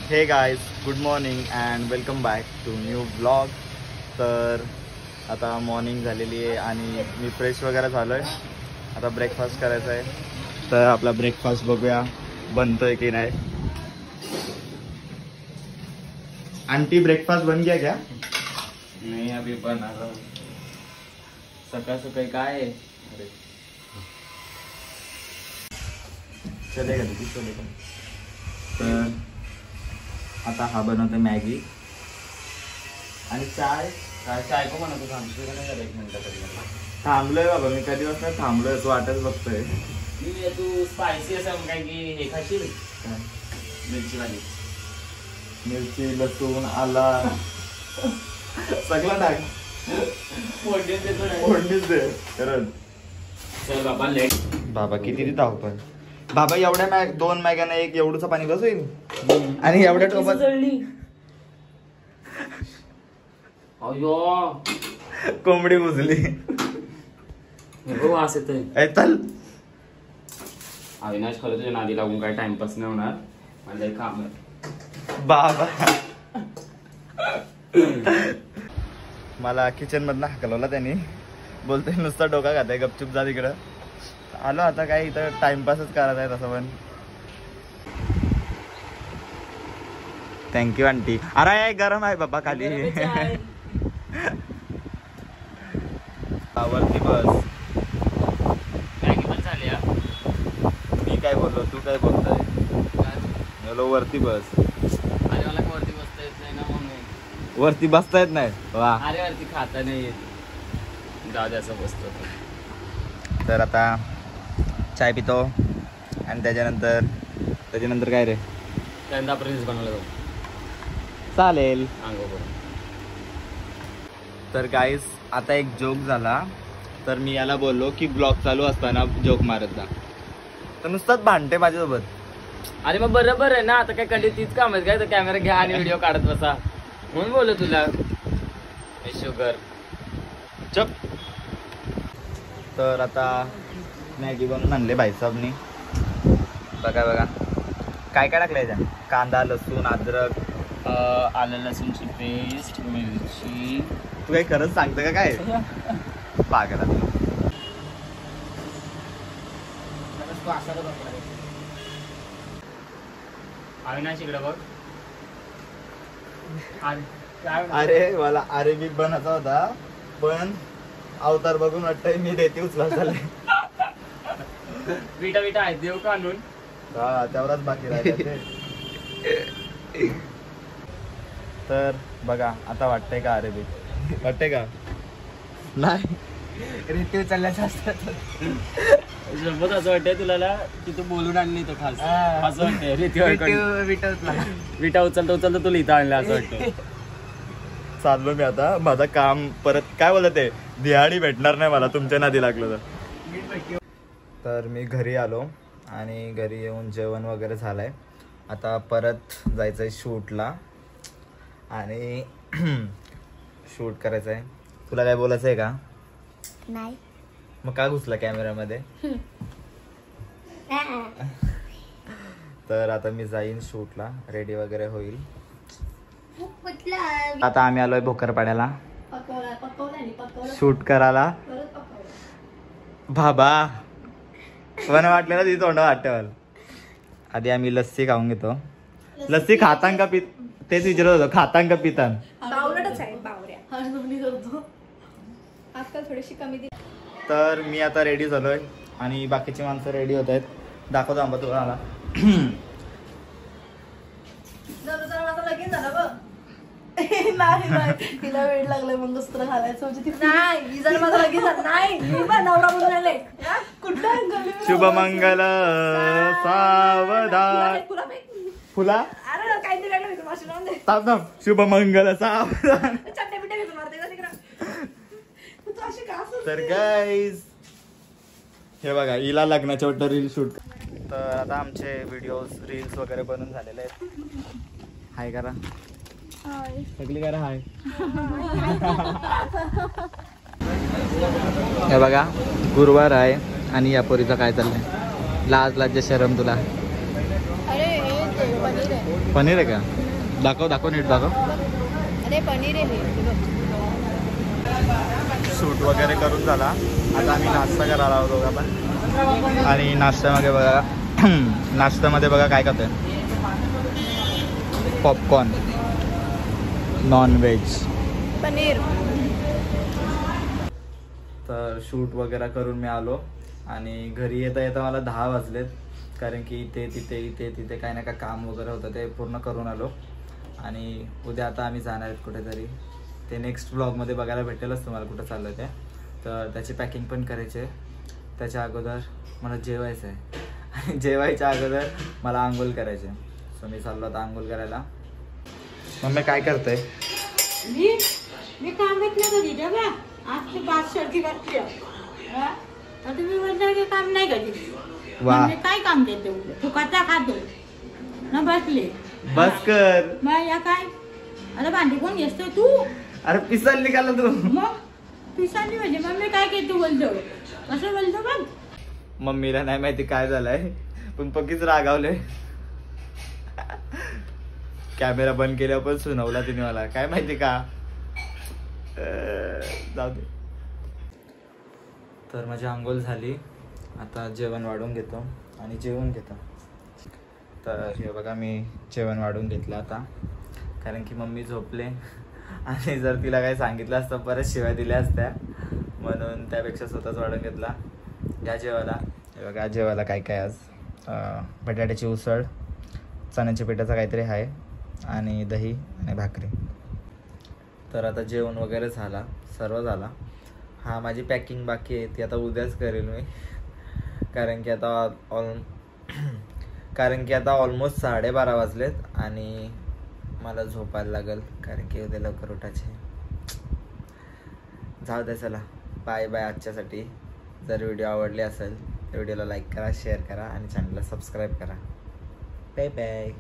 हे guys, good morning and welcome back to new blog. तर आता मॉर्निंग झालेली आहे आणि मी फ्रेश वगैरे झालो आहे. आता ब्रेकफास्ट करायचा आहे. तर आपला ब्रेकफास्ट बघूया बनतोय की नाही. आंटी ब्रेकफास्ट बन गया क्या? नहीं अभी बना रहा हूँ. सकाळ सकाळी काय आहे? अरे चलेगा दीदी, चलेगा. तर आता हा बनवतो मॅगी आणि चाय. चाय को म्हणतो थांबशील का नाही जरा 1 मिनिट तरी. थांबलोय बाबा मी, कधी वाजता थांबलोय, तू वाटच बघतोय. मी तू स्पायसी असं काय की हे खाशील मिरची वाली. मिरची, लसूण, आला सगळं टाक. फोडणीच दे खरंच. चल बाबा लेट. बाबा किती धावपळ. बाबा एवढ्या 2 मॅग्याने एक एवढूचं पाणी बस होईल आणि एवढ्या टोपात अयो कोंबडी बुजली. वास येतोय. चल अविनाश, खरं तुझ्या नादी लागून काय टाइमपास नाही होणार. माझं काम आहे बाबा. मला किचन मधनं हकलवला त्यांनी. बोलतोय नुसता डोका खाताय, गपचूप जा तिकडं. आलो आता, काय इथं टाइमपासच करत आहे तसं पण. Thank you aunty. अरे गरम आहे बाबा खाली. वरती बस. मॅगी पण झाली. मी काय बोललो, तू काय बोलताय? हॅलो, वरती बस. अरे मला वरती बसता येत नाही ना मम्मी. वरती बसता येत नाही? वा. अरे वरती खाता नाही येत. जाऊ दे, असं बसतो. तर आता चाय पितो आणि त्याच्यानंतर काय रे? त्यांना प्रिन्स बनवलं जाऊ. चालेल. अंगो करून. तर गाईज, आता एक जोक झाला. तर मी याला बोललो की ब्लॉग चालू असताना जोक मारत जा. तर नुसताच भांडते माझ्यासोबत. अरे मग बरोबर आहे ना. आता काय कंटिन्यू तीच काम आहे काय? तर कॅमेरा घ्या आणि व्हिडिओ काढत बसा म्हणून बोललो तुला. शुगर चप. तर आता मॅगी बनवून आणले भाईसाहेबनी. बघा काय काय टाकलं याच्यात. कांदा, लसूण, अद्रक, आलं लसूणची पेस्ट, मिरची. तू काही खरंच सांगतं का काय? पागल. अविनाश इकडे बघ. अरे मला अरेबिक बनायचा होता, पण अवतार बघून वाटतंय मी रेती उचला झाले. विटा आहेत देऊ का आणून? हा, तेवढाच बाकी राहिला. तर बघा आता वाटतंय का अरेबिक? वाटतंय का? नाही, रेती उचलल्याचं असतं. सोबत असं वाटतंय तुला की तू बोलून आणली तो खास. असं वाटतंय विटा उचलता तुला इथं आणलं असं वाटतं. चाललो मी आता. माझं काम परत काय बोलत ते दिहाडी भेटणार नाही मला तुमच्या नादी लागलं तर. तर मी घरी आलो आणि घरी येऊन जेवण वगैरे झालंय. आता परत जायचंय शूटला आणि शूट करायचं आहे. तुला काय बोलायचं आहे का? नाही. मग का घुसला कॅमेरामध्ये? तर आता मी जाईन शूटला, रेडी वगैरे होईल. आता आम्ही आलोय भोकरपाड्याला शूट करायला. बाबा मला वाटलं ना तिथे तोंड वाटतं. आधी आम्ही लस्सी खाऊन घेतो. लस्सी खातांग का पित? तेच विचारत होतो, खातांग का पितान? तर मी आता रेडी झालोय आणि बाकीची माणसं रेडी होत आहेत. दाखवतो आंबा तुम्हाला. नाही, तिला वेळ लागलाय मंगळसूत्र घालायचं. नाही, जर माझं लगेच नाही, मी पण नवरा म्हणून आले. कुठं शुभमंगल सावधान. फुला. अरे काहीतरी वेगळं भेटून माशी लावून दे. थांब. शुभमंगल सावधान. चटण्या पिट्या भेटून मारते का तिकडं? तर गाईज हे बघा, हिला लग्नाच्या वाटतं रील शूट. तर आता आमचे व्हिडिओज रील्स वगैरे बनून झालेले आहेत. हाय करा सगळी करा. हाय. हे बघा, गुरुवार आहे आणि या पोरीचं काय चाललंय? लाज लाज शरम तुला. अरे पनीर आहे. पनीर आहे का? दाखव दाखव नीट दाखव. अरे पनीर आहे शूट वगैरे करून झाला. आता आम्ही नाश्ता करायला आहोत दोघं पण. आणि नाश्त्यामध्ये बघा नाश्त्यामध्ये बघा काय करतोय. Popcorn non veg. पनीर. तर शूट वगैरे करून मी आलो आणि घरी येता येता मला 10 वाजलेत. कारण की इथे तिथे काही ना काय काम वगैरे होतं ते पूर्ण करून आलो. आणि उद्या आता आम्ही जाणार आहेत कुठेतरी. ते नेक्स्ट ब्लॉगमध्ये बघायला भेटेलच तुम्हाला कुठं चाललं ते. तर त्याची पॅकिंग पण करायची आहे. त्याच्या अगोदर मला जेवायचं आहे आणि जेवायच्या अगोदर मला आंघोळ करायचे. सो मी चाललो आता आंघोळ करायला. मम्मी काय करते? मी काम घेतलं कधी डबा आज ते 5 शर्टी घातली. तुम्ही म्हणता की काम नाही कधी. वा. काय काम देतो फुकटचा खातो न बसले. बस कर. मग या काय आता भांडी कोण घेतो तू. अरे पिसाल निघाला तू. मग पिसानी म्हणजे मम्मी काय केलं बोलतो कसं बोलतो बघ. मम्मीला नाही माहिती काय झालंय पण पक्कीच रागावले. कॅमेरा बंद केल्यावर पण सुनावला तिने मला. काय माहिती का. जाऊ दे. तर माझी आंघोळ झाली. आता जेवण वाढून घेतो आणि जेवून घेतो. तर हे बघा मी जेवण वाढून घेतलं आता. कारण की मम्मी झोपले आणि जर तिला काही सांगितलं असतं परत शिवाय दिल्या असत्या. म्हणून त्यापेक्षा स्वतःच वाढून घेतला. या जेवायला हे बघा जेवायला काय काय आज. बटाट्याची उसळ, चण्याच्या पिठाचा काहीतरी आहे आणि दही आणि भाकरी. तर आता जेवण वगैरे झाला, सर्व झाला. हा माझी पॅकिंग बाकी आहे ती आता उद्याच करेल मी. कारण की आता ऑलमोस्ट 12:30 वाजलेत आणि मला झोपायला लागेल. कारण की उद्या लवकर उठायचे. जाऊ दे चला बाय बाय आजच्यासाठी. जर व्हिडिओ आवडले असेल तर व्हिडिओला लाईक करा, शेअर करा आणि चॅनलला सबस्क्राईब करा. Bye bye.